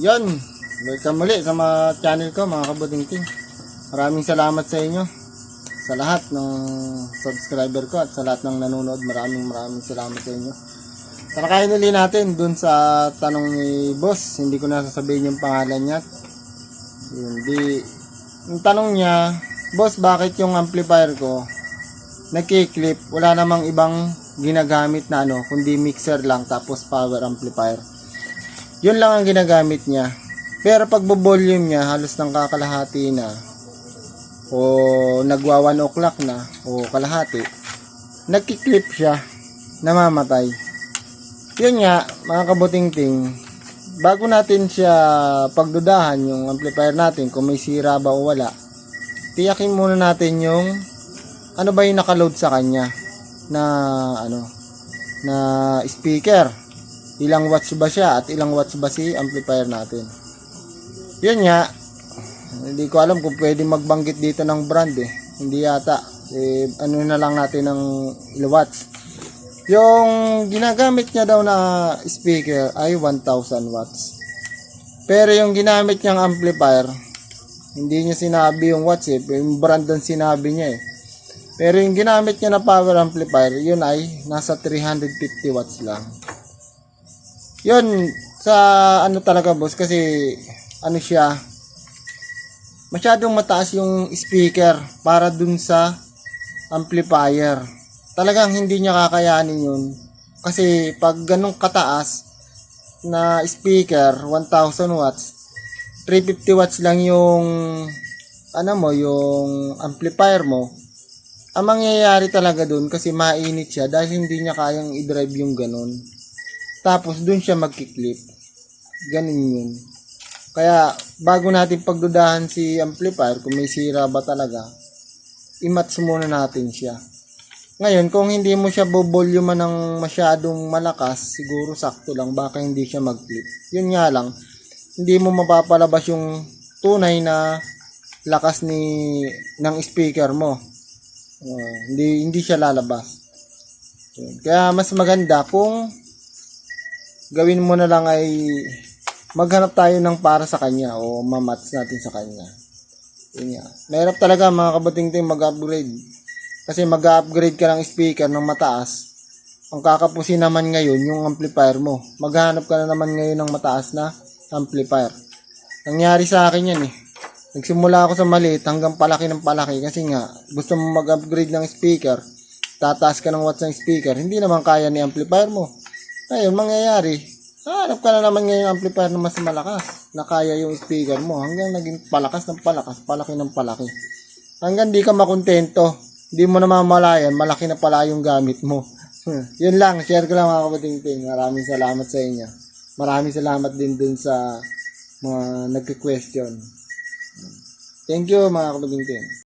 Yon, welcome muli sa mga channel ko mga kabutingting. Maraming salamat sa inyo, sa lahat ng subscriber ko at sa lahat ng nanonood. Maraming salamat sa inyo. Tarakayin ulit natin dun sa tanong ni boss. Hindi ko na sasabihin yung pangalan niya. Hindi. Yung tanong niya, boss, bakit yung amplifier ko nagki-clip? Wala namang ibang ginagamit na kundi mixer lang tapos power amplifier. Yun lang ang ginagamit niya. Pero pag volume niya, halos ng kakalahati na o nagwa 1 o'clock na o kalahati, nagki-clip siya, namamatay. Yun nga, mga kabutingting, bago natin siya pagdudahan yung amplifier natin kung may sira ba o wala, tiyakin muna natin yung ano ba yung nakaload sa kanya na na speaker. Ilang watts ba siya at ilang watts ba si amplifier natin. Yun nga, hindi ko alam kung pwede magbanggit dito ng brand hindi yata. Ano na lang natin ng watts. Yung ginagamit niya daw na speaker ay 1000 watts. Pero yung ginamit niyang amplifier, hindi niya sinabi yung watts yung brand ang sinabi niya Pero yung ginamit niya na power amplifier, yun ay nasa 350 watts lang. Yun, sa talaga boss, kasi siya, masyadong mataas yung speaker para dun sa amplifier. Talagang hindi niya kakayanin yun. Kasi pag ganun kataas na speaker, 1000 watts, 350 watts lang yung yung amplifier mo. Ang mangyayari talaga dun kasi mainit siya dahil hindi niya kayang i-drive yung ganun. Tapos dun siya magki-clip. Ganun yun. Kaya bago natin pagdudahan si amplifier kung may sira ba talaga, i-match muna natin siya. Ngayon, kung hindi mo siya bovolume ng masyadong malakas, siguro sakto lang, baka hindi siya mag-clip. Yun nga lang, hindi mo mapapalabas yung tunay na lakas ng speaker mo. Hindi siya lalabas. Kaya mas maganda kung gawin mo na lang ay maghanap tayo ng para sa kanya o mamatch natin sa kanya. Yun nga. Mahirap talaga mga kabutingting mag-upgrade. Kasi mag-upgrade ka ng speaker ng mataas. Ang kakapusin naman ngayon yung amplifier mo. Maghanap ka na naman ngayon ng mataas na amplifier. Nangyari sa akin yan Nagsimula ako sa maliit hanggang palaki ng palaki kasi nga gusto mo mag-upgrade ng speaker, tataas ka ng watts ng speaker, hindi naman kaya ni amplifier mo. Ngayon, mangyayari, hanap ka na naman ngayon amplifier na mas malakas na kaya yung speaker mo hanggang naging palakas ng palakas, palaki ng palaki. Hanggang di ka makontento, di mo na mamalayan, malaki na pala yung gamit mo. Yun lang, share ko lang mga kabutingting. Maraming salamat sa inyo. Maraming salamat din dun sa mga nagka-question. Thank you mga kabutingting.